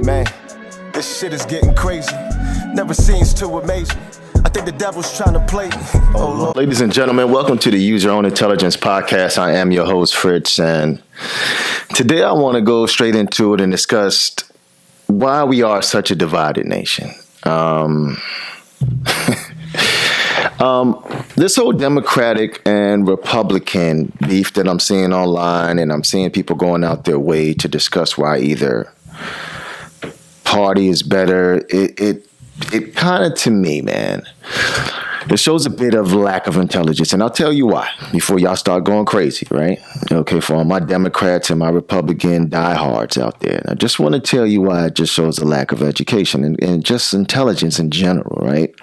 Man, this shit is getting crazy. Never seems to amaze me. I think the devil's trying to play me. Oh, Lord. Ladies and gentlemen, welcome to the Use Your Own Intelligence podcast. I am your host, Fritz, and today I want to go straight into it and discuss why we are such a divided nation. This whole Democratic and Republican beef that I'm seeing online, and I'm seeing people going out their way to discuss why either party is better, it kind of, to me, man, it shows a bit of lack of intelligence. And I'll tell you why before y'all start going crazy, right? Okay, for all my Democrats and my Republican diehards out there, I just want to tell you why it just shows a lack of education and just intelligence in general, right?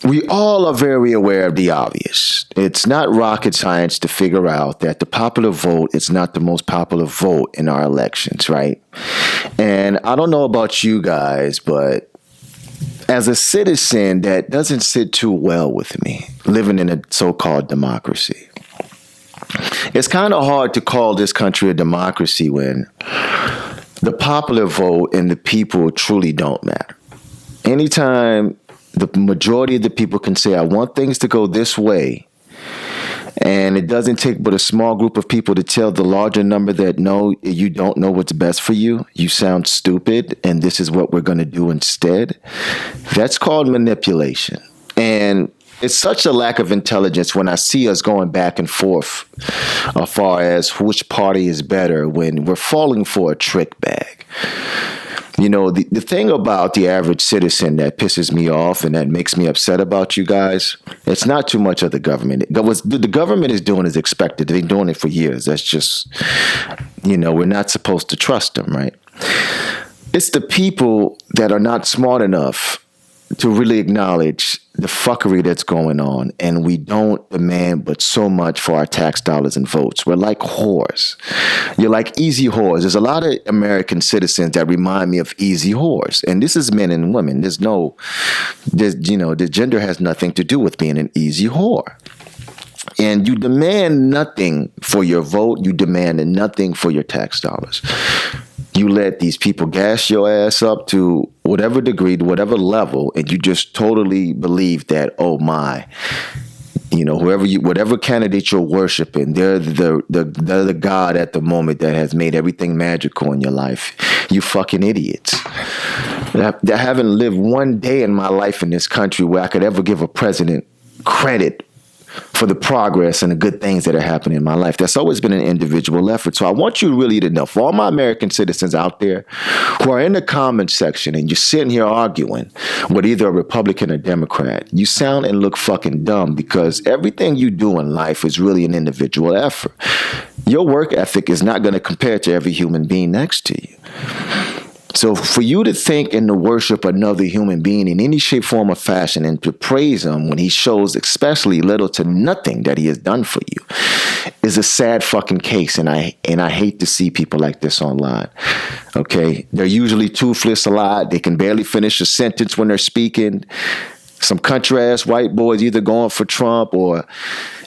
We all are very aware of the obvious. It's not rocket science to figure out that the popular vote is not the most popular vote in our elections, right? And I don't know about you guys, but as a citizen, that doesn't sit too well with me, living in a so-called democracy. It's kind of hard to call this country a democracy when the popular vote and the people truly don't matter. Anytime the majority of the people can say, I want things to go this way, and it doesn't take but a small group of people to tell the larger number that, no, you don't know what's best for you, you sound stupid, and this is what we're going to do instead. That's called manipulation. And it's such a lack of intelligence when I see us going back and forth as far as which party is better when we're falling for a trick bag. You know, the thing about the average citizen that pisses me off and that makes me upset about you guys, it's not too much of the government. What the government is doing is expected. They've been doing it for years. That's just, you know, we're not supposed to trust them, right? It's the people that are not smart enough to really acknowledge the fuckery that's going on, and we don't demand but so much for our tax dollars and votes. We're like whores. You're like easy whores. There's a lot of American citizens that remind me of easy whores, and this is men and women. The gender has nothing to do with being an easy whore. And you demand nothing for your vote. You demand nothing for your tax dollars. You let these people gas your ass up to whatever degree, to whatever level, and you just totally believe that, oh my, you know, whatever candidate you're worshiping, they're the God at the moment that has made everything magical in your life. You fucking idiots. I haven't lived one day in my life in this country where I could ever give a president credit for the progress and the good things that are happening in my life. That's always been an individual effort. So I want you really to know, for all my American citizens out there who are in the comment section and you're sitting here arguing with either a Republican or Democrat, you sound and look fucking dumb, because everything you do in life is really an individual effort. Your work ethic is not going to compare to every human being next to you. So for you to think and to worship another human being in any shape, form, or fashion and to praise him when he shows especially little to nothing that he has done for you is a sad fucking case. And I hate to see people like this online. Okay? They're usually toothless a lot. They can barely finish a sentence when they're speaking. Some country-ass white boys either going for Trump or,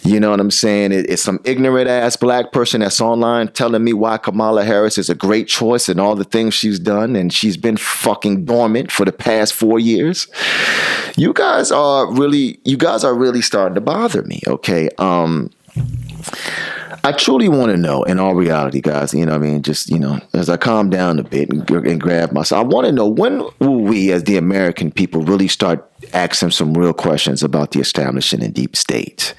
you know what I'm saying, it's some ignorant-ass black person that's online telling me why Kamala Harris is a great choice and all the things she's done, and she's been fucking dormant for the past 4 years. You guys are really starting to bother me, okay? I truly want to know, in all reality, guys, you know what I mean, just, you know, as I calm down a bit and grab myself, I want to know, when will we as the American people really start asking some real questions about the establishment and deep state?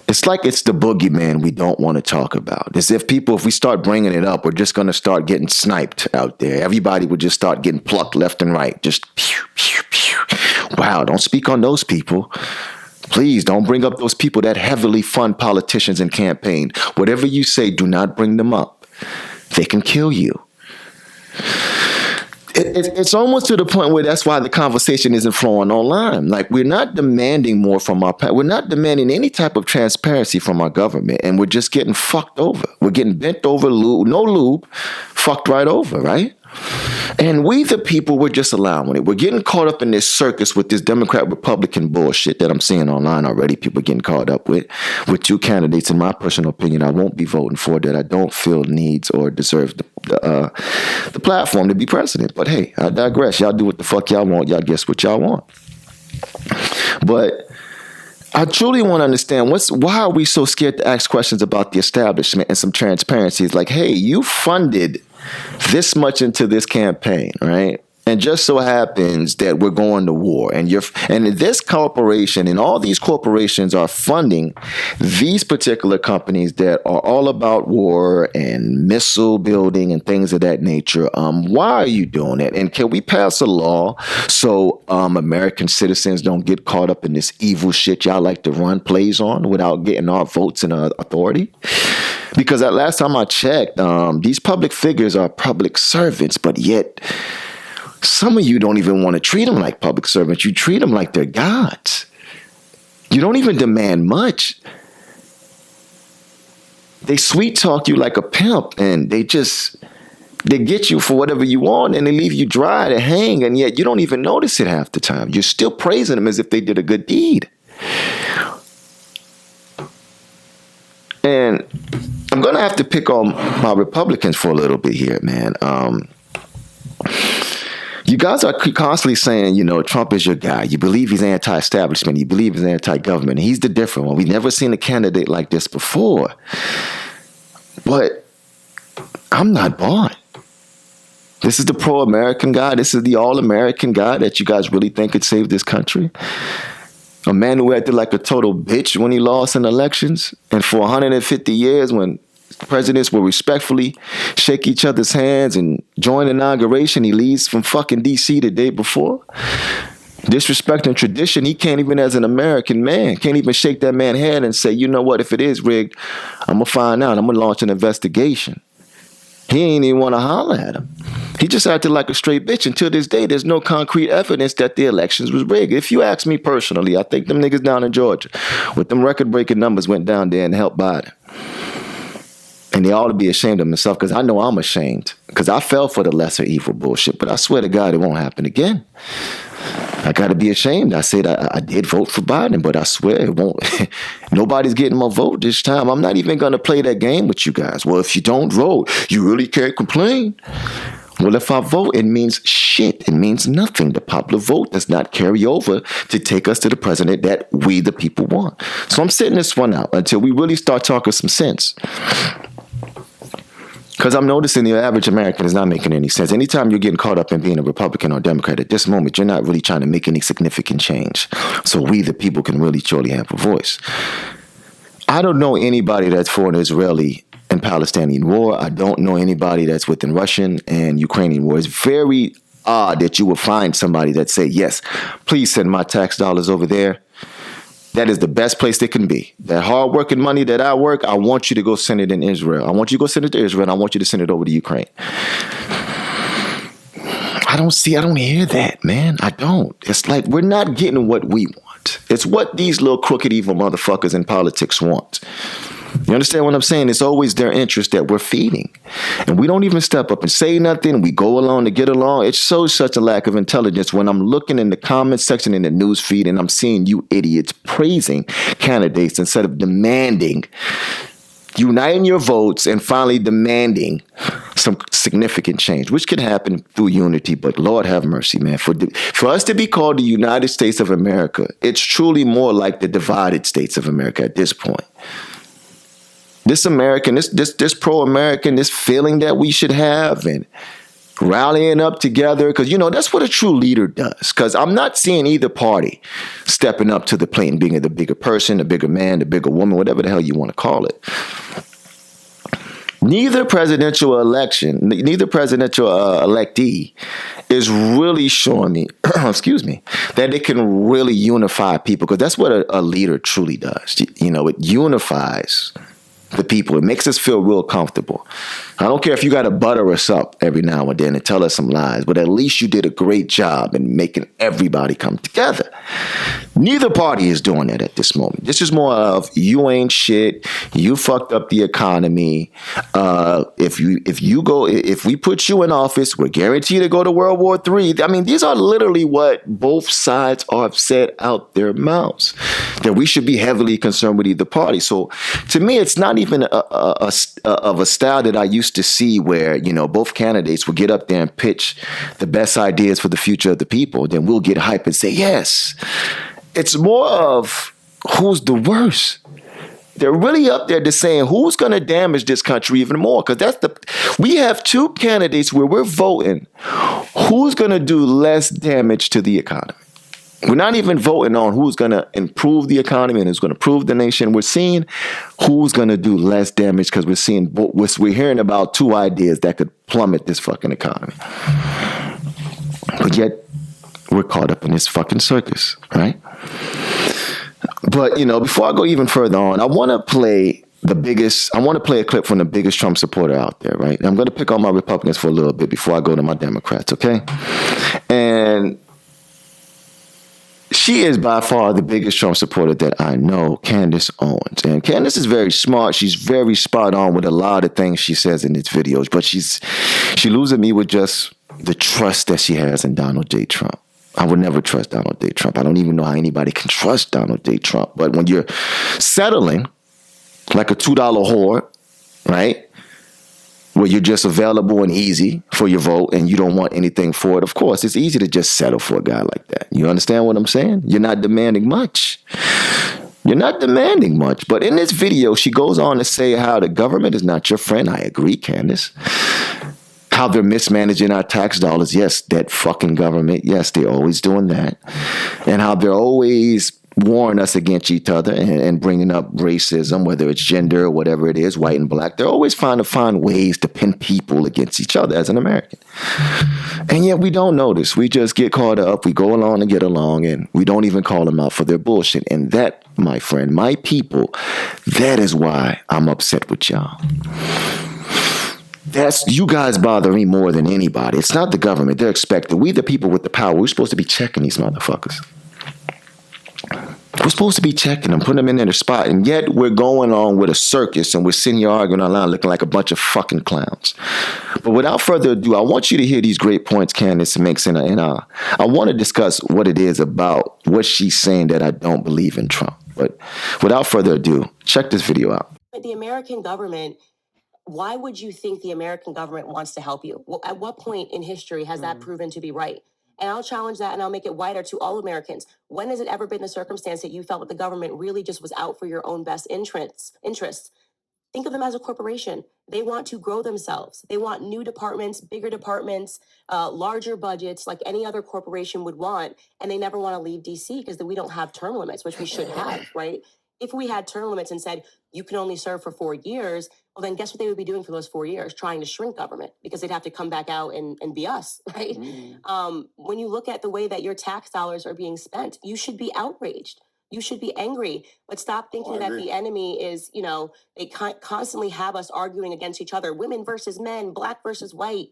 It's like it's the boogeyman we don't want to talk about. As if we start bringing it up, we're just going to start getting sniped out there. Everybody would just start getting plucked left and right. Just pew, pew, pew. Wow, don't speak on those people. Please don't bring up those people that heavily fund politicians and campaign. Whatever you say, do not bring them up. They can kill you. It's almost to the point where that's why the conversation isn't flowing online. Like, we're not demanding more from we're not demanding any type of transparency from our government, and we're just getting fucked over. We're getting bent over, no lube, fucked right over, right? And we, the people, we're just allowing it. We're getting caught up in this circus with this Democrat-Republican bullshit that I'm seeing online already. People getting caught up with two candidates, in my personal opinion, I won't be voting for, that I don't feel needs or deserves the platform to be president. But hey, I digress. Y'all do what the fuck y'all want. Y'all guess what y'all want. But I truly want to understand why are we so scared to ask questions about the establishment and some transparency? It's like, hey, you funded this much into this campaign, right? And just so happens that we're going to war, and this corporation and all these corporations are funding these particular companies that are all about war and missile building and things of that nature. Why are you doing it? And can we pass a law so American citizens don't get caught up in this evil shit y'all like to run plays on without getting our votes and authority? Because at last time I checked, these public figures are public servants, but yet some of you don't even want to treat them like public servants. You treat them like they're gods. You don't even demand much. They sweet talk you like a pimp, and they get you for whatever you want, and they leave you dry to hang, and yet you don't even notice it half the time. You're still praising them as if they did a good deed. And I'm going to have to pick on my Republicans for a little bit here, man. You guys are constantly saying, Trump is your guy. You believe he's anti-establishment. You believe he's anti-government. He's the different one. We've never seen a candidate like this before. But I'm not bought. This is the pro-American guy. This is the all-American guy that you guys really think could save this country. A man who acted like a total bitch when he lost in elections. And for 150 years, when presidents will respectfully shake each other's hands and join inauguration, he leaves from fucking D.C. the day before. Disrespecting tradition, he can't even, as an American man, can't even shake that man's hand and say, you know what, if it is rigged, I'm going to find out. I'm going to launch an investigation. He ain't even want to holler at him. He just acted like a straight bitch. Until this day, there's no concrete evidence that the elections was rigged. If you ask me personally, I think them niggas down in Georgia with them record-breaking numbers went down there and helped Biden. And they ought to be ashamed of themselves, because I know I'm ashamed, because I fell for the lesser evil bullshit. But I swear to God, it won't happen again. I got to be ashamed. I said I did vote for Biden, but I swear it won't. Nobody's getting my vote this time. I'm not even going to play that game with you guys. Well, if you don't vote, you really can't complain. Well, if I vote, it means shit. It means nothing. The popular vote does not carry over to take us to the president that we, the people, want. So I'm sitting this one out until we really start talking some sense. Because I'm noticing the average American is not making any sense. Anytime you're getting caught up in being a Republican or Democrat, at this moment, you're not really trying to make any significant change. So we, the people, can really truly have a voice. I don't know anybody that's for an Israeli and Palestinian war. I don't know anybody that's within Russian and Ukrainian war. It's very odd that you will find somebody that say, yes, please send my tax dollars over there. That is the best place they can be. That hard-working money that I work, I want you to go send it in Israel. I want you to go send it to Israel, and I want you to send it over to Ukraine. I don't hear that, man. I don't. It's like we're not getting what we want. It's what these little crooked, evil motherfuckers in politics want. You understand what I'm saying? It's always their interest that we're feeding. And we don't even step up and say nothing. We go along to get along. It shows such a lack of intelligence when I'm looking in the comment section in the news feed and I'm seeing you idiots praising candidates instead of demanding, uniting your votes and finally demanding some significant change, which can happen through unity. But Lord have mercy, man. For us to be called the United States of America, it's truly more like the divided states of America at this point. This American, this pro-American, this feeling that we should have and rallying up together, because, that's what a true leader does. Because I'm not seeing either party stepping up to the plate and being the bigger person, the bigger man, the bigger woman, whatever the hell you want to call it. Neither presidential electee is really showing me, that they can really unify people, because that's what a leader truly does. It unifies the people. It makes us feel real comfortable. I don't care if you got to butter us up every now and then and tell us some lies, but at least you did a great job in making everybody come together. Neither party is doing that at this moment. This is more of you ain't shit. You fucked up the economy. If we put you in office, we're guaranteed to go to World War III. I mean, these are literally what both sides are said out their mouths, that we should be heavily concerned with either party. So to me, it's not even of a style that I used to see where, you know, both candidates will get up there and pitch the best ideas for the future of the people. Then we'll get hype and say, yes. It's more of who's the worst. They're really up there just saying who's going to damage this country even more. Because we have two candidates where we're voting who's going to do less damage to the economy. We're not even voting on who's going to improve the economy and who's going to improve the nation. We're seeing who's going to do less damage because we're hearing about two ideas that could plummet this fucking economy. But yet we're caught up in this fucking circus, right? But, you know, before I go even further on, I want to play a clip from the biggest Trump supporter out there, right? And I'm going to pick on my Republicans for a little bit before I go to my Democrats, okay? And she is by far the biggest Trump supporter that I know, Candace Owens. And Candace is very smart. She's very spot on with a lot of things she says in its videos. But she loses me with just the trust that she has in Donald J. Trump. I would never trust Donald J. Trump. I don't even know how anybody can trust Donald J. Trump. But when you're settling like a $2 whore, right, where you're just available and easy for your vote and you don't want anything for it, of course, it's easy to just settle for a guy like that. You understand what I'm saying? You're not demanding much. You're not demanding much. But in this video, she goes on to say how the government is not your friend. I agree, Candace. How they're mismanaging our tax dollars. Yes, that fucking government. Yes, they're always doing that. And how they're always warring us against each other and bringing up racism, whether it's gender or whatever it is, white and black. They're always trying to find ways to pin people against each other as an American. And yet we don't notice. We just get caught up. We go along and get along, and we don't even call them out for their bullshit. And that, my friend, my people, that is why I'm upset with y'all. You guys bother me more than anybody. It's not the government. They're expected. We, the people with the power, we're supposed to be checking these motherfuckers. We're supposed to be checking them, putting them in their spot, and yet we're going on with a circus and we're sitting here arguing online looking like a bunch of fucking clowns. But without further ado, I want you to hear these great points Candace makes, and I want to discuss what it is about what she's saying that I don't believe in Trump. But without further ado, check this video out. The American government, why would you think the American government wants to help you? Well, at what point in history has that proven to be right? And I'll challenge that and I'll make it wider to all Americans. When has it ever been the circumstance that you felt that the government really just was out for your own best interests? Think of them as a corporation. They want to grow themselves. They want new departments, bigger departments, larger budgets like any other corporation would want. And they never want to leave DC because we don't have term limits, which we should have, right? If we had term limits and said, you can only serve for 4 years, well, then guess what they would be doing for those 4 years? Trying to shrink government because they'd have to come back out and be us, right? When you look at the way that your tax dollars are being spent, you should be outraged. You should be angry, but stop thinking that the enemy is, they constantly have us arguing against each other, women versus men, black versus white,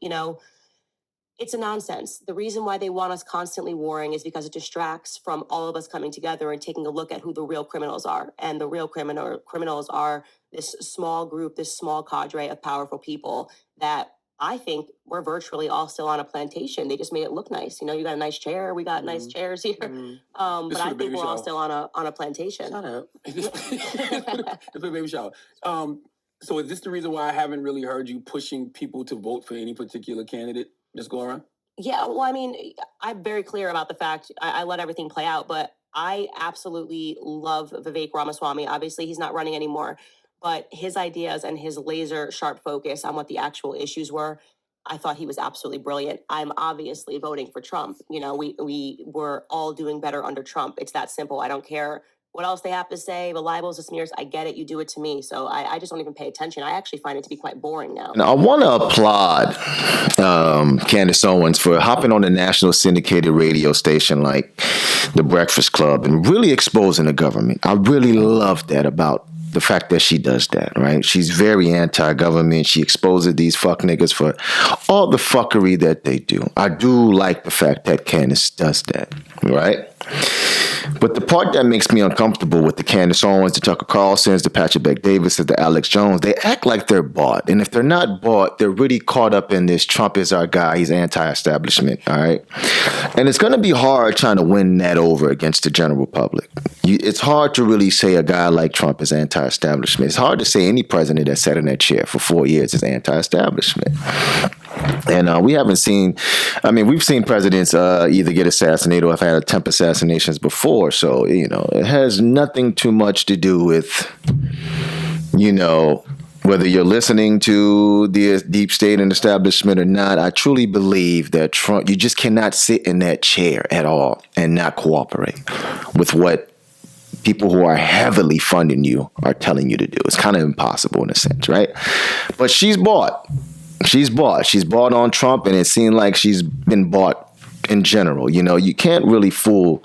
It's a nonsense. The reason why they want us constantly warring is because it distracts from all of us coming together and taking a look at who the real criminals are. And the real criminals are this small group, this small cadre of powerful people that I think we're virtually all still on a plantation. They just made it look nice. You got a nice chair. We got nice chairs here. But I think we're all still on a plantation. Shut up. It's a baby shower. So is this the reason why I haven't really heard you pushing people to vote for any particular candidate? Just go around? Yeah, well, I mean, I'm very clear about the fact I let everything play out, but I absolutely love Vivek Ramaswamy. Obviously, he's not running anymore, but his ideas and his laser sharp focus on what the actual issues were, I thought he was absolutely brilliant. I'm obviously voting for Trump. We were all doing better under Trump. It's that simple. I don't care what else they have to say, the libels, the smears. I get it. You do it to me. So I just don't even pay attention. I actually find it to be quite boring now. Now, I want to applaud Candace Owens for hopping on a national syndicated radio station like The Breakfast Club and really exposing the government. I really love that about the fact that she does that, right? She's very anti-government. She exposes these fuck niggas for all the fuckery that they do. I do like the fact that Candace does that, right? But the part that makes me uncomfortable with the Candace Owens, the Tucker Carlsons, the Patrick Bet-Davis, the Alex Jones, they act like they're bought. And if they're not bought, they're really caught up in this Trump is our guy, he's anti-establishment, all right? And it's going to be hard trying to win that over against the general public. It's hard to really say a guy like Trump is anti-establishment. It's hard to say any president that sat in that chair for 4 years is anti-establishment. And we haven't seen, I mean, we've seen presidents either get assassinated or have had attempt assassinations before. So, you know, it has nothing too much to do with, you know, whether you're listening to the deep state and establishment or not. I truly believe that Trump, you just cannot sit in that chair at all and not cooperate with what people who are heavily funding you are telling you to do. It's kind of impossible in a sense, right? But she's bought. She's bought. She's bought on Trump, and it seemed like she's been bought in general. You know, you can't really fool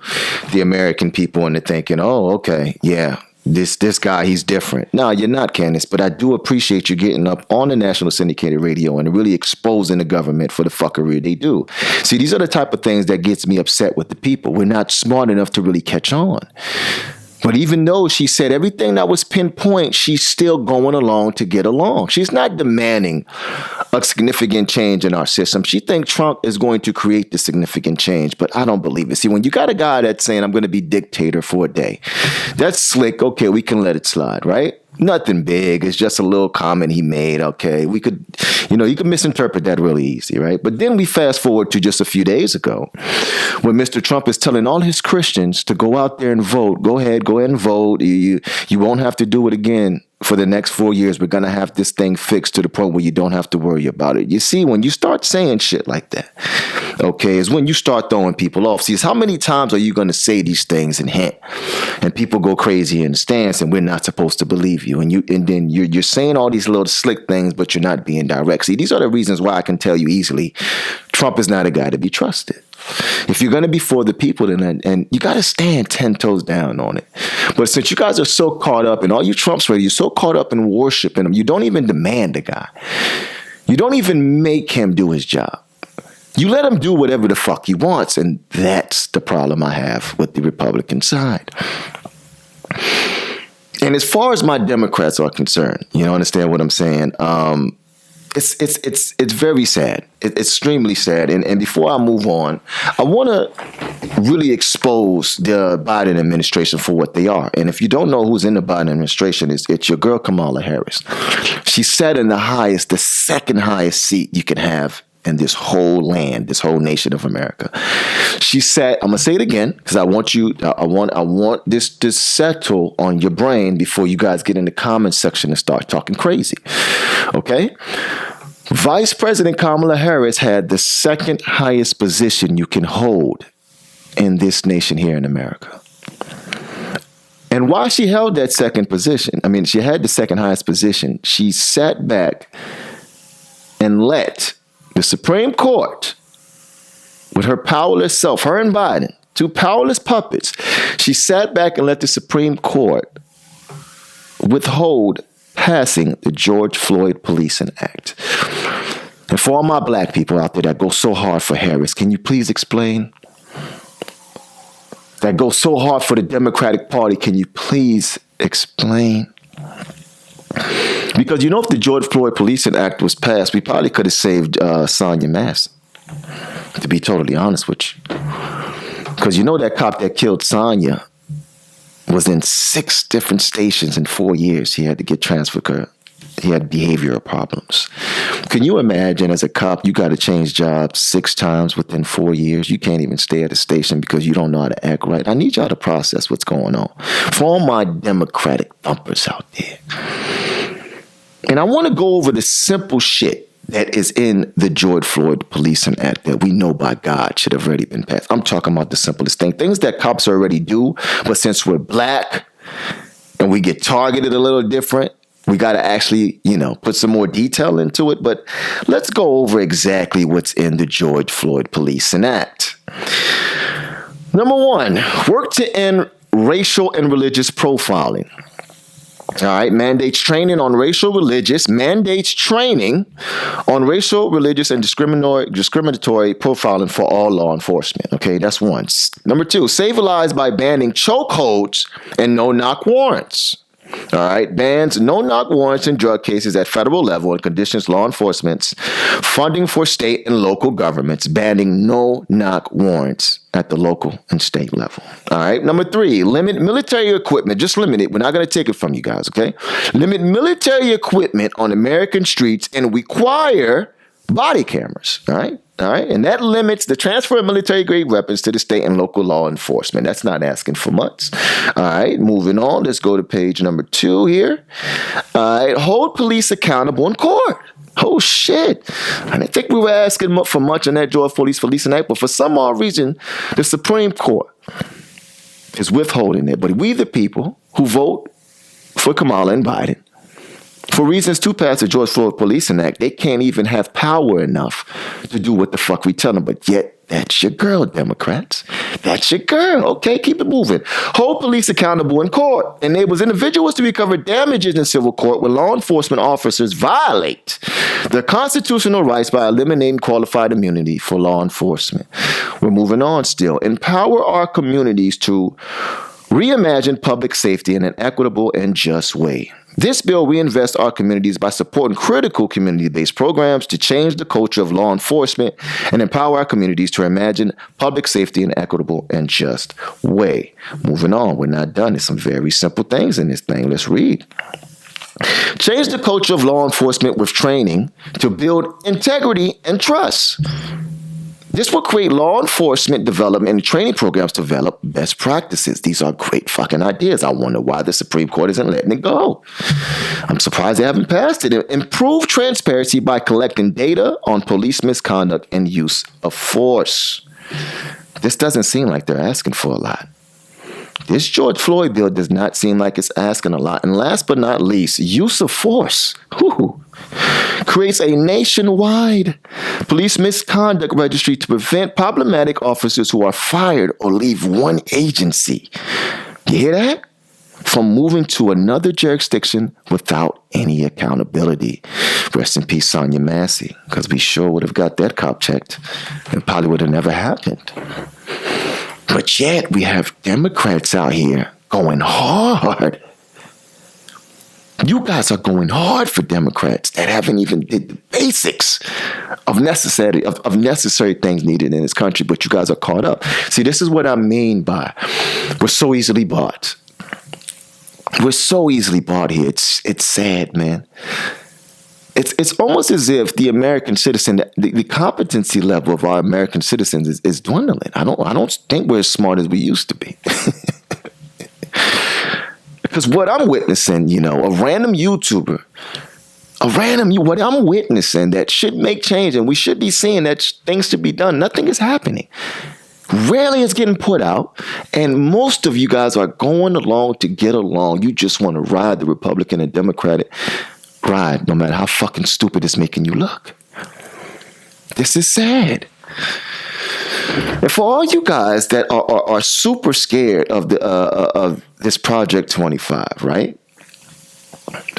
the American people into thinking, oh, okay, yeah, this guy, he's different. No, you're not, Candace, but I do appreciate you getting up on the national syndicated radio and really exposing the government for the fuckery they do. See, these are the type of things that gets me upset with the people. We're not smart enough to really catch on. But even though she said everything that was pinpoint, she's still going along to get along. She's not demanding a significant change in our system. She thinks Trump is going to create the significant change, but I don't believe it. See, when you got a guy that's saying, I'm going to be dictator for a day, that's slick. Okay, we can let it slide, right? Nothing big. It's just a little comment he made. Okay, we could, you know, you could misinterpret that really easy, right? But then we fast forward to just a few days ago when Mr. Trump is telling all his Christians to go out there and vote. Go ahead and vote. You won't have to do it again for the next 4 years. We're going to have this thing fixed to the point where you don't have to worry about it. You see, when you start saying shit like that, okay, is when you start throwing people off. See, how many times are you going to say these things and hint, and people go crazy in the stance, and we're not supposed to believe you, and then you're saying all these little slick things, but you're not being direct. See, these are the reasons why I can tell you easily, Trump is not a guy to be trusted. If you're going to be for the people, then and you got to stand 10 toes down on it. But since you guys are so caught up, and all you Trumps, you're so caught up in worshiping him, you don't even demand the guy. You don't even make him do his job. You let him do whatever the fuck he wants, and that's the problem I have with the Republican side. And as far as my Democrats are concerned, you know, understand what I'm saying? It's very sad. It's extremely sad. And before I move on, I want to really expose the Biden administration for what they are. And if you don't know who's in the Biden administration, it's your girl Kamala Harris. She sat in the second highest seat you can have in this whole land, this whole nation of America. She said, I'm gonna say it again because I want this to settle on your brain before you guys get in the comment section and start talking crazy. Okay? Vice President Kamala Harris had the second highest position you can hold in this nation here in America. And while she held that second position, she had the second highest position, she sat back and let the Supreme Court, with her powerless self, her and Biden, two powerless puppets, she sat back and let the Supreme Court withhold passing the George Floyd Policing Act. And for all my black people out there that go so hard for Harris, can you please explain? That go so hard for the Democratic Party, can you please explain? Because, you know, if the George Floyd Policing Act was passed, we probably could have saved Sonya Masson, to be totally honest with you. Because you know that cop that killed Sonya was in 6 different stations in 4 years. He had to get transferred because he had behavioral problems. Can you imagine, as a cop, you got to change jobs 6 times within 4 years? You can't even stay at a station because you don't know how to act right. I need y'all to process what's going on. For all my Democratic thumpers out there. And I want to go over the simple shit that is in the George Floyd Policing Act that we know by God should have already been passed. I'm talking about the simplest thing. Things that cops already do, but since we're black and we get targeted a little different, we got to actually, put some more detail into it. But let's go over exactly what's in the George Floyd Policing Act. Number 1, work to end racial and religious profiling. All right, mandates training on racial, religious, and discriminatory profiling for all law enforcement. Okay, that's one. Number two, save lives by banning chokeholds and no-knock warrants. All right, bans no-knock warrants in drug cases at federal level and conditions law enforcement's funding for state and local governments, banning no-knock warrants at the local and state level. All right, number three, limit military equipment. Just limit it. We're not going to take it from you guys, okay? Limit military equipment on American streets and require body cameras, all right? All right, and that limits the transfer of military-grade weapons to the state and local law enforcement. That's not asking for much. All right, moving on. Let's go to page number 2 here. All right, hold police accountable in court. Oh, shit. I didn't think we were asking for much on that George Floyd Policing Act, but for some odd reason, the Supreme Court is withholding it. But we, the people who vote for Kamala and Biden, for reasons to pass the George Floyd Policing Act, they can't even have power enough to do what the fuck we tell them. But yet, that's your girl, Democrats. That's your girl. Okay, keep it moving. Hold police accountable in court. Enables individuals to recover damages in civil court when law enforcement officers violate their constitutional rights by eliminating qualified immunity for law enforcement. We're moving on still. Empower our communities to reimagine public safety in an equitable and just way. This bill reinvests our communities by supporting critical community-based programs to change the culture of law enforcement and empower our communities to imagine public safety in an equitable and just way. Moving on, we're not done. There's some very simple things in this thing. Let's read. Change the culture of law enforcement with training to build integrity and trust. This will create law enforcement development and training programs to develop best practices. These are great fucking ideas. I wonder why the Supreme Court isn't letting it go. I'm surprised they haven't passed it. Improve transparency by collecting data on police misconduct and use of force. This doesn't seem like they're asking for a lot. This George Floyd bill does not seem like it's asking a lot. And last but not least, use of force. Creates a nationwide police misconduct registry to prevent problematic officers who are fired or leave one agency. You hear that? From moving to another jurisdiction without any accountability. Rest in peace, Sonia Massey, because we sure would have got that cop checked and probably would have never happened. But yet we have Democrats out here going hard. You guys are going hard for Democrats that haven't even did the basics of necessary things needed in this country, but you guys are caught up. See, this is what I mean by we're so easily bought. We're so easily bought here. It's sad, man. It's almost as if the American citizen, the competency level of our American citizens is dwindling. I don't think we're as smart as we used to be. Because what I'm witnessing, a random YouTuber, what I'm witnessing that should make change, and we should be seeing that things should be done. Nothing is happening. Rarely is getting put out, and most of you guys are going along to get along. You just want to ride the Republican and Democratic ride, no matter how fucking stupid it's making you look. This is sad. And for all you guys that are super scared of this Project 25, right?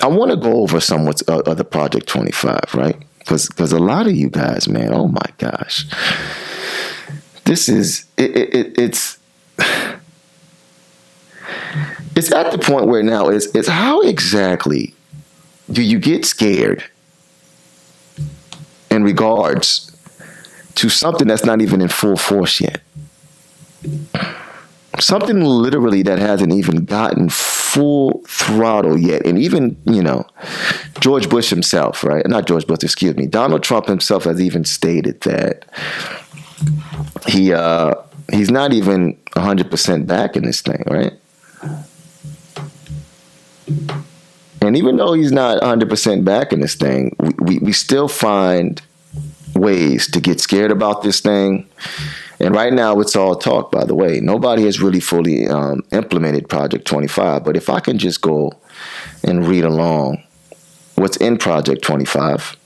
I want to go over some of the Project 25, right? Because a lot of you guys, man, oh my gosh, this is it's at the point where now it's how exactly do you get scared in regards to something that's not even in full force yet? Something literally that hasn't even gotten full throttle yet. And even, George Bush himself, right? Not George Bush, excuse me. Donald Trump himself has even stated that he's not even 100% back in this thing, right? And even though he's not 100% back in this thing, we still find ways to get scared about this thing. And right now it's all talk, by the way. Nobody has really fully implemented Project 25. But if I can just go and read along what's in Project 25,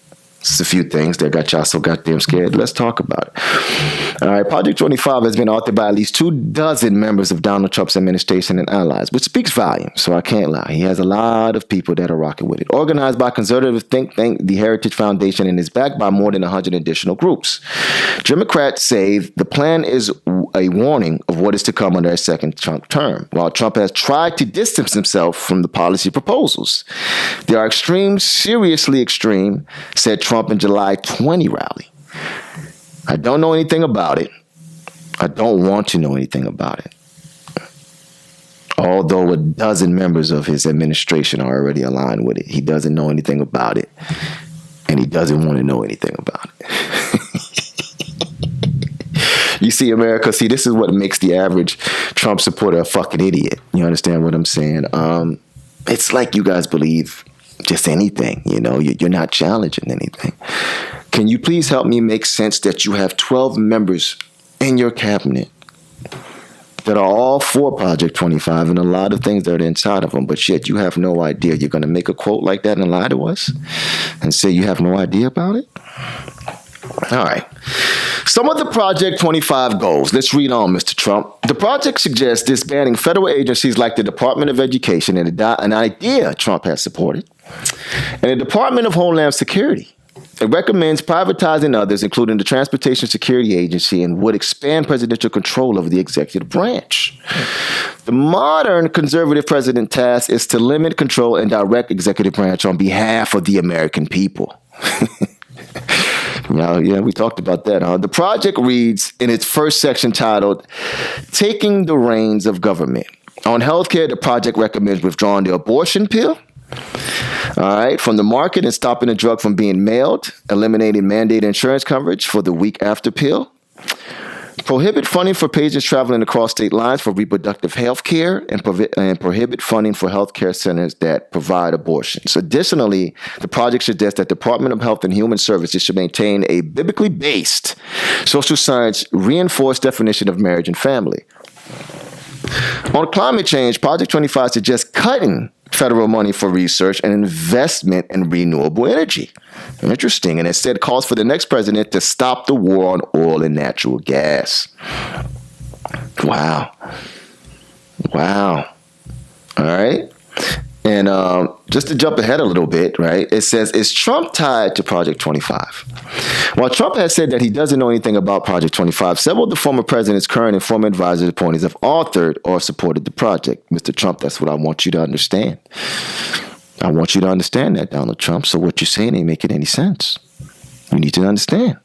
It's a few things that got y'all so goddamn scared. Let's talk about it. All right, Project 25 has been authored by at least 24 members of Donald Trump's administration and allies, which speaks volumes, so I can't lie. He has a lot of people that are rocking with it. Organized by conservative think tank, the Heritage Foundation, and is backed by more than 100 additional groups. Democrats say the plan is a warning of what is to come under a second Trump term. While Trump has tried to distance himself from the policy proposals, they are extreme, seriously extreme, said Trump in July 20 rally. I don't know anything about it. I don't want to know anything about it. Although 12 members of his administration are already aligned with it. He doesn't know anything about it. And he doesn't want to know anything about it. You see, America, this is what makes the average Trump supporter a fucking idiot. You understand what I'm saying? It's like you guys believe just anything, you're not challenging anything. Can you please help me make sense that you have 12 members in your cabinet that are all for Project 25 and a lot of things that are inside of them, but yet you have no idea? You're going to make a quote like that and lie to us and say you have no idea about it? All right. Some of the Project 25 goals. Let's read on, Mr. Trump. The project suggests disbanding federal agencies like the Department of Education, and an idea Trump has supported, and the Department of Homeland Security. It recommends privatizing others, including the Transportation Security Agency, and would expand presidential control over the executive branch. The modern conservative president's task is to limit control and direct executive branch on behalf of the American people. Yeah, we talked about that. The project reads in its first section titled, Taking the Reins of Government. On healthcare, the project recommends withdrawing the abortion pill, from the market and stopping the drug from being mailed, eliminating mandated insurance coverage for the week after pill, prohibit funding for patients traveling across state lines for reproductive health care, and prohibit funding for health care centers that provide abortions. Additionally, the project suggests that the Department of Health and Human Services should maintain a biblically based social science reinforced definition of marriage and family. On climate change, Project 25 suggests cutting federal money for research and investment in renewable energy. Interesting. And instead calls for the next president to stop the war on oil and natural gas. Wow. All right. And just to jump ahead a little bit, right? It says, is Trump tied to Project 25? While Trump has said that he doesn't know anything about Project 25, several of the former president's current and former advisors appointees have authored or supported the project. Mr. Trump, that's what I want you to understand. I want you to understand that, Donald Trump. So what you're saying ain't making any sense. You need to understand.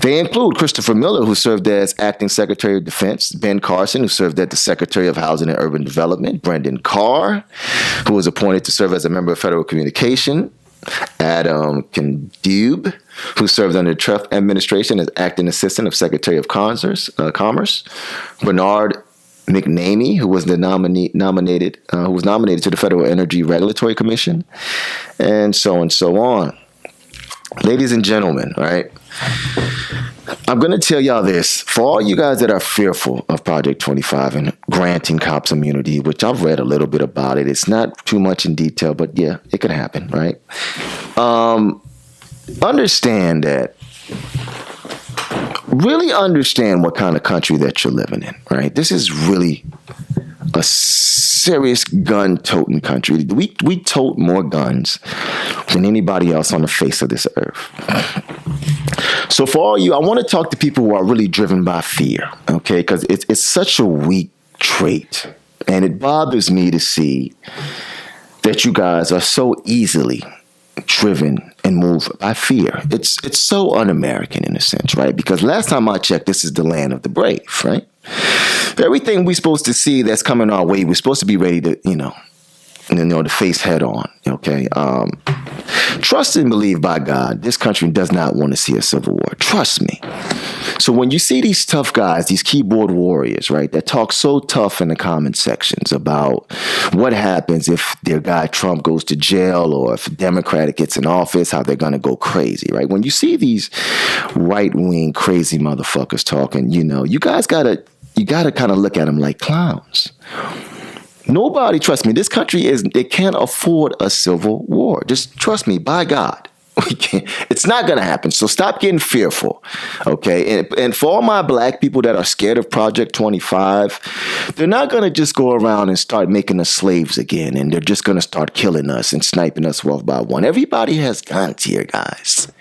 They include Christopher Miller, who served as acting Secretary of Defense, Ben Carson, who served as the Secretary of Housing and Urban Development, Brendan Carr, who was appointed to serve as a member of Federal Communication, Adam Kandube, who served under the Trump administration as acting assistant of Secretary of Commerce, Bernard McNamee, who was nominated to the Federal Energy Regulatory Commission, and so on. Ladies and gentlemen, right? I'm going to tell y'all this. For all you guys that are fearful of Project 25 and granting cops immunity, which I've read a little bit about it. It's not too much in detail, but yeah, it could happen, right? Understand that. Really understand what kind of country that you're living in, right? This is really a serious gun-toting country. We tote more guns than anybody else on the face of this earth. So for all you, I want to talk to people who are really driven by fear, okay? Because it's such a weak trait. And it bothers me to see that you guys are so easily driven and moved by fear. It's so un-American in a sense, right? Because last time I checked, this is the land of the brave, right? Everything we're supposed to see that's coming our way, we're supposed to be ready to, to face head on, okay? Trust and believe by God, this country does not want to see a civil war. Trust me. So when you see these tough guys, these keyboard warriors, right, that talk so tough in the comment sections about what happens if their guy Trump goes to jail or if a Democrat gets in office, how they're going to go crazy, right? When you see these right-wing crazy motherfuckers talking, you guys you gotta kind of look at them like clowns. Nobody, trust me, this country it can't afford a civil war. Just trust me, by God. It's not going to happen. So stop getting fearful, okay? And for all my black people that are scared of Project 25, they're not going to just go around and start making us slaves again, and they're just going to start killing us and sniping us one by one. Everybody has guns here, guys.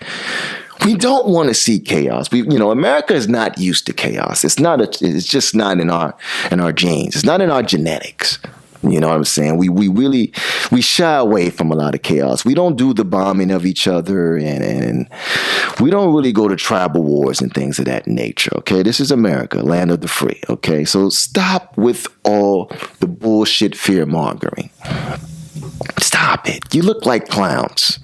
We don't want to see chaos. America is not used to chaos. It's just not in our genes. It's not in our genetics. You know what I'm saying? We shy away from a lot of chaos. We don't do the bombing of each other, and we don't really go to tribal wars and things of that nature. Okay, this is America, land of the free. Okay, so stop with all the bullshit fear mongering. Stop it. You look like clowns.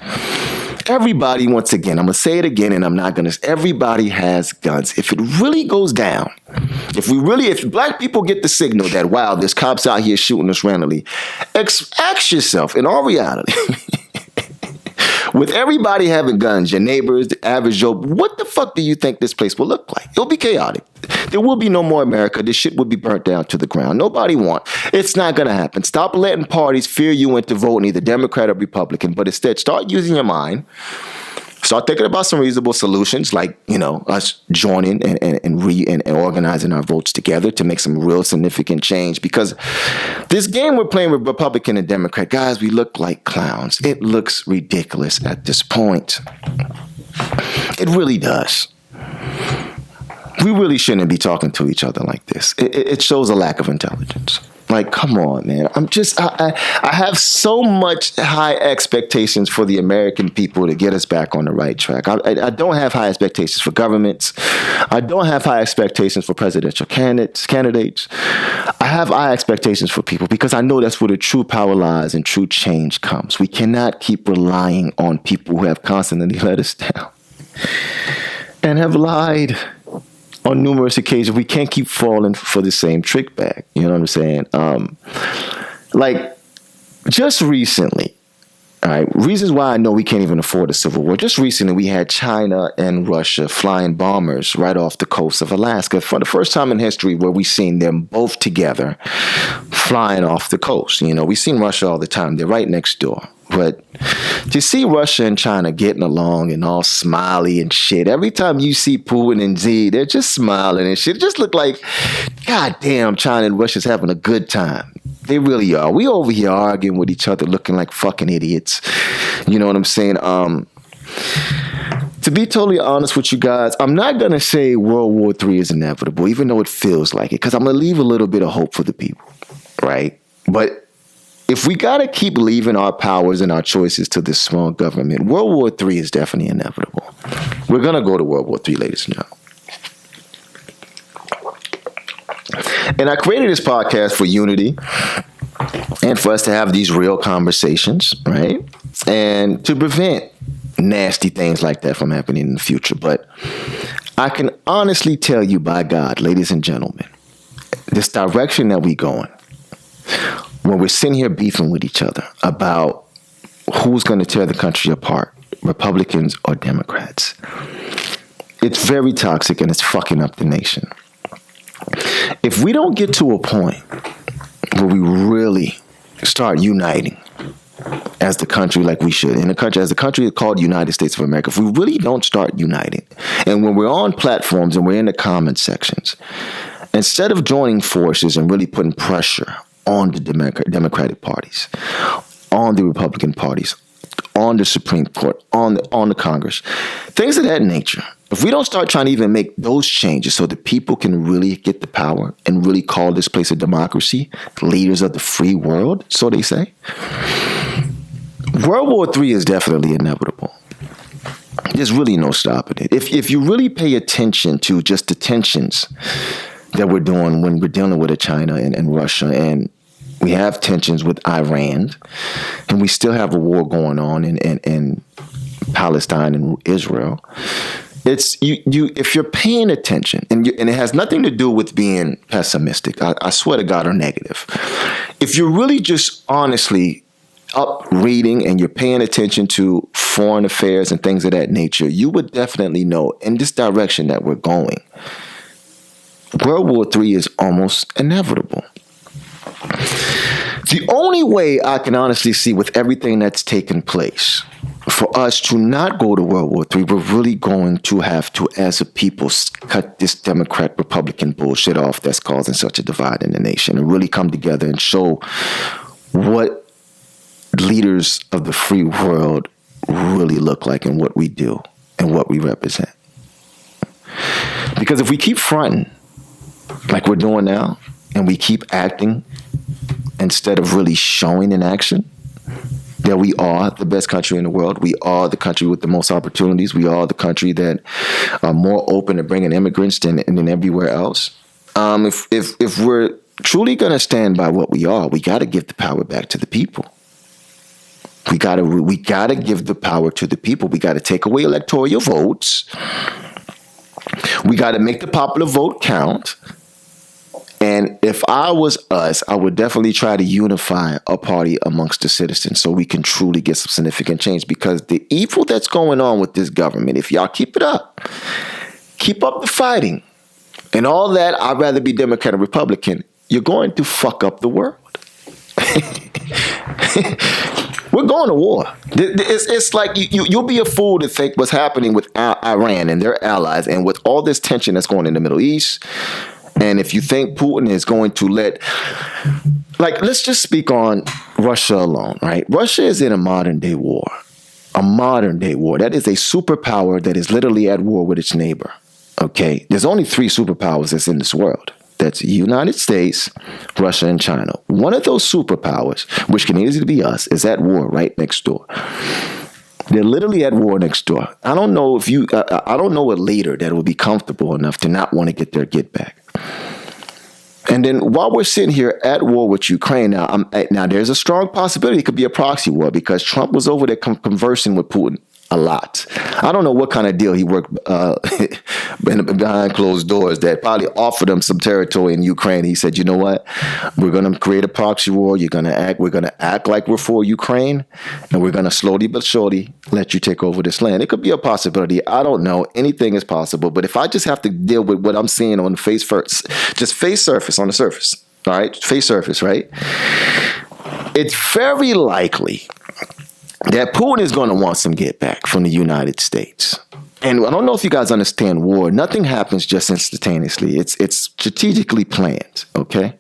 Everybody, once again, I'm going to say it again, and I'm not going to, everybody has guns. If it really goes down, if black people get the signal that, wow, there's cops out here shooting us randomly, ask yourself, in all reality, with everybody having guns, your neighbors, the average Joe, what the fuck do you think this place will look like? It'll be chaotic. There will be no more America. This shit will be burnt down to the ground. Nobody wants. It's not going to happen. Stop letting parties fear you into voting either Democrat or Republican, but instead start using your mind. Start thinking about some reasonable solutions, like, us joining and organizing our votes together to make some real significant change. Because this game we're playing with Republican and Democrat, guys, we look like clowns. It looks ridiculous at this point. It really does. We really shouldn't be talking to each other like this. It shows a lack of intelligence. Like, come on, man. I have so much high expectations for the American people to get us back on the right track. I don't have high expectations for governments. I don't have high expectations for presidential candidates. I have high expectations for people because I know that's where the true power lies and true change comes. We cannot keep relying on people who have constantly let us down and have lied on numerous occasions. We can't keep falling for the same trick bag. You know what I'm saying? Just recently, all right, reasons why I know we can't even afford a civil war. Just recently, we had China and Russia flying bombers right off the coast of Alaska for the first time in history where we've seen them both together flying off the coast. We've seen Russia all the time. They're right next door. But to see Russia and China getting along and all smiley and shit, every time you see Putin and Xi, they're just smiling and shit. It just look like, goddamn, China and Russia's having a good time. They really are. We over here arguing with each other looking like fucking idiots. You know what I'm saying? To be totally honest with you guys, I'm not going to say World War III is inevitable, even though it feels like it, because I'm going to leave a little bit of hope for the people, right? But if we got to keep leaving our powers and our choices to this small government, World War III is definitely inevitable. We're going to go to World War III, ladies and gentlemen. And I created this podcast for unity and for us to have these real conversations, right? And to prevent nasty things like that from happening in the future. But I can honestly tell you, by God, ladies and gentlemen, this direction that we going, when we're sitting here beefing with each other about who's going to tear the country apart, Republicans or Democrats, it's very toxic and it's fucking up the nation. If we don't get to a point where we really start uniting as the country like we should, as a country called United States of America, if we really don't start uniting, and when we're on platforms and we're in the comment sections, instead of joining forces and really putting pressure on the Democratic parties, on the Republican parties, on the Supreme Court, on the Congress, things of that nature. If we don't start trying to even make those changes so that people can really get the power and really call this place a democracy, leaders of the free world, so they say, World War III is definitely inevitable. There's really no stopping it. If you really pay attention to just the tensions that we're doing when we're dealing with China and Russia, and we have tensions with Iran, and we still have a war going on in Palestine and Israel. It's you. If you're paying attention, and it has nothing to do with being pessimistic, I swear to God, or negative. If you're really just honestly up reading and you're paying attention to foreign affairs and things of that nature, you would definitely know in this direction that we're going, World War III is almost inevitable. The only way I can honestly see with everything that's taken place for us to not go to World War III, we're really going to have to, as a people, cut this Democrat-Republican bullshit off that's causing such a divide in the nation and really come together and show what leaders of the free world really look like and what we do and what we represent. Because if we keep fronting like we're doing now and we keep acting instead of really showing in action that we are the best country in the world, we are the country with the most opportunities, we are the country that are more open to bringing immigrants than everywhere else. If we're truly going to stand by what we are, we got to give the power back to the people. We got to give the power to the people. We got to take away electoral votes. We got to make the popular vote count. And if I was us, I would definitely try to unify a party amongst the citizens so we can truly get some significant change. Because the evil that's going on with this government, if y'all keep it up, keep up the fighting, and all that, I'd rather be Democrat or Republican, you're going to fuck up the world. We're going to war. It's like you'll be a fool to think what's happening with Iran and their allies and with all this tension that's going in the Middle East. And if you think Putin is going to let's just speak on Russia alone, right? Russia is in a modern day war. A modern day war. That is a superpower that is literally at war with its neighbor. Okay? There's only 3 superpowers that's in this world. That's the United States, Russia, and China. One of those superpowers, which can easily be us, is at war right next door. They're literally at war next door. I don't know I don't know a leader that will be comfortable enough to not want to get their get back. And then while we're sitting here at war with Ukraine, now there's a strong possibility it could be a proxy war because Trump was over there conversing with Putin a lot. I don't know what kind of deal he worked behind closed doors that probably offered him some territory in Ukraine. He said, you know what? We're going to create a proxy war. We're going to act like we're for Ukraine, and we're going to slowly but surely let you take over this land. It could be a possibility. I don't know. Anything is possible. But if I just have to deal with what I'm seeing on the face surface, on the surface, all right? Face surface, right? It's very likely that Putin is going to want some get back from the United States. And I don't know if you guys understand war. Nothing happens just instantaneously. It's strategically planned, okay?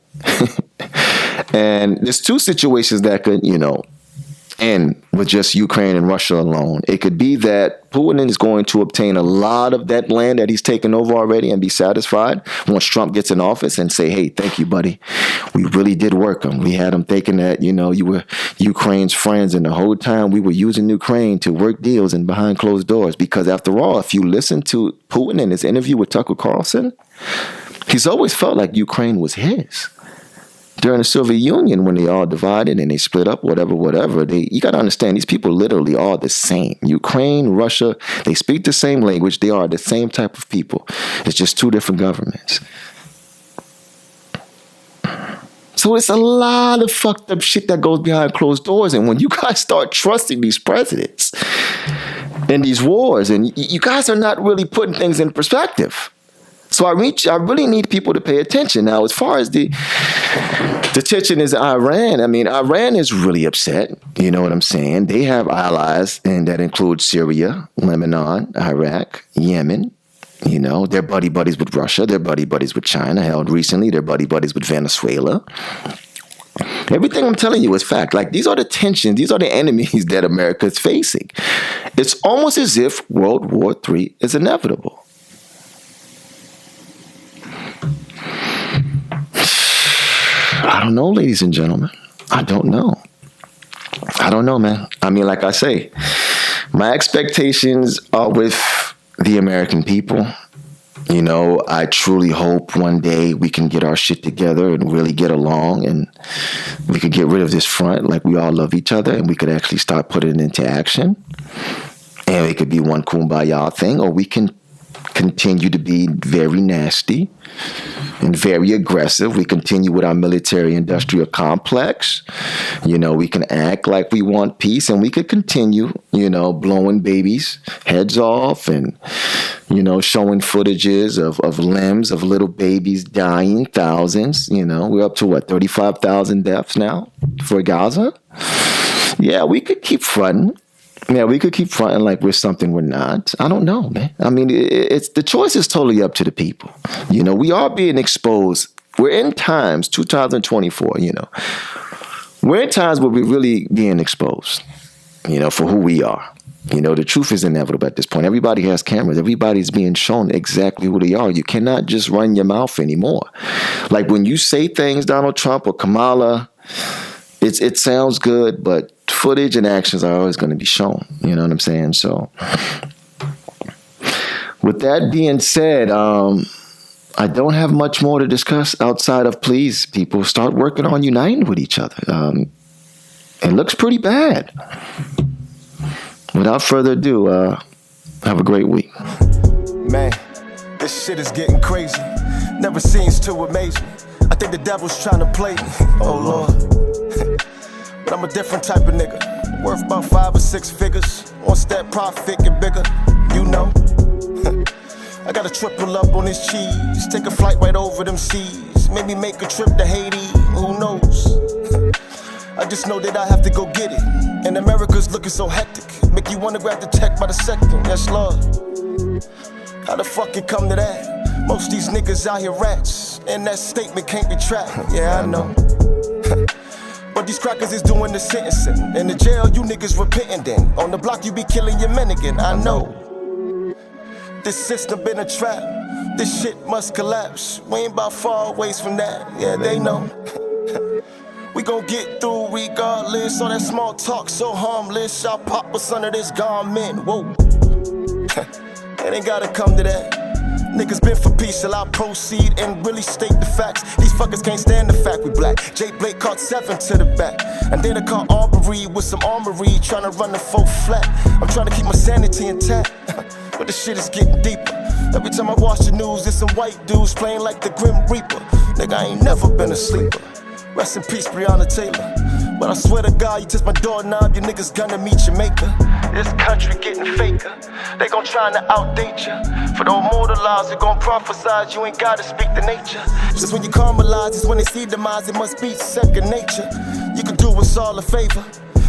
And there's 2 situations that could, end with just Ukraine and Russia alone. It could be that Putin is going to obtain a lot of that land that he's taken over already and be satisfied once Trump gets in office and say, hey, thank you, buddy. We really did work him. We had him thinking that, you were Ukraine's friends, and the whole time we were using Ukraine to work deals and behind closed doors. Because after all, if you listen to Putin in his interview with Tucker Carlson, he's always felt like Ukraine was his. During the Soviet Union, when they all divided and they split up, whatever, you got to understand, these people literally are the same. Ukraine, Russia, they speak the same language. They are the same type of people. It's just 2 different governments. So it's a lot of fucked up shit that goes behind closed doors. And when you guys start trusting these presidents and these wars, and you guys are not really putting things in perspective. So I really need people to pay attention. Now, as far as the tension is Iran, Iran is really upset. You know what I'm saying? They have allies, and that includes Syria, Lebanon, Iraq, Yemen. They're buddies with Russia. They're buddies with China. Held recently, they're buddies with Venezuela. Everything I'm telling you is fact. Like, these are the tensions. These are the enemies that America is facing. It's almost as if World War III is inevitable. I don't know, ladies and gentlemen. I don't know, man. Like I say, my expectations are with the American people. I truly hope one day we can get our shit together and really get along, and we could get rid of this front like we all love each other, and we could actually start putting it into action. And it could be one kumbaya thing, or we can continue to be very nasty and very aggressive. We continue with our military-industrial complex. We can act like we want peace, and we could continue, blowing babies' heads off and, showing footages of limbs of little babies dying, thousands. We're up to 35,000 deaths now for Gaza. Yeah, we could keep fronting. Yeah, we could keep fronting like we're something we're not. I don't know, man. I mean, it's the choice is totally up to the people. You know, we are being exposed. We're in times, 2024, you know. We're in times where we're really being exposed, you know, for who we are. You know, the truth is inevitable at this point. Everybody has cameras. Everybody's being shown exactly who they are. You cannot just run your mouth anymore. Like when you say things, Donald Trump or Kamala, it sounds good, but footage and actions are always going to be shown. You know what I'm saying? So with that being said, I don't have much more to discuss outside of please, people, start working on uniting with each other. It looks pretty bad. Without further ado, have a great week. Man, this shit is getting crazy. Never seems to amaze me. I think the devil's trying to play me. Oh Lord. But I'm a different type of nigga. Worth about 5 or 6 figures. Once that profit get bigger, you know. I gotta triple up on this cheese. Take a flight right over them seas. Maybe make a trip to Haiti. Who knows? I just know that I have to go get it. And America's looking so hectic. Make you wanna grab the tech by the second. Yes, Lord. How the fuck it come to that? Most these niggas out here rats. And that statement can't be tracked. Yeah, I know. But these crackers is doing the sentencing. In the jail, you niggas repenting then. On the block, you be killing your men again. I know. This system been a trap. This shit must collapse. We ain't about far ways from that. Yeah, they know. We gon' get through regardless. All that small talk so harmless. I'll pop us under this garment. Whoa. It ain't gotta come to that. Niggas been for peace till I proceed and really state the facts. These fuckers can't stand the fact we black. Jay Blake caught 7 to the back. And then I caught Aubrey with some armory, trying to run the 4 flat. I'm trying to keep my sanity intact. But the shit is getting deeper. Every time I watch the news, there's some white dudes playing like the Grim Reaper. Nigga, I ain't never been a sleeper. Rest in peace, Breonna Taylor. But I swear to God, you touch my doorknob, you niggas gonna meet your maker. This country getting faker. They gon' try to outdate ya. For the immortalized, they gon' prophesize, you ain't gotta speak the nature. Just when you caramelize, it's when they see demise, it must be second nature. You can do us all a favor.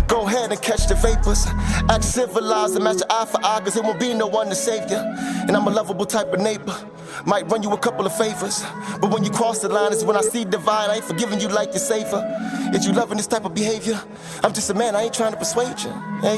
Go ahead and catch the vapors. Act civilized and match your eye for eye, cause it won't be no one to save ya. And I'm a lovable type of neighbor. Might run you a couple of favors. But when you cross the line, is when I see divide. I ain't forgiving you like your savior. Is you loving this type of behavior? I'm just a man, I ain't trying to persuade you. Hey.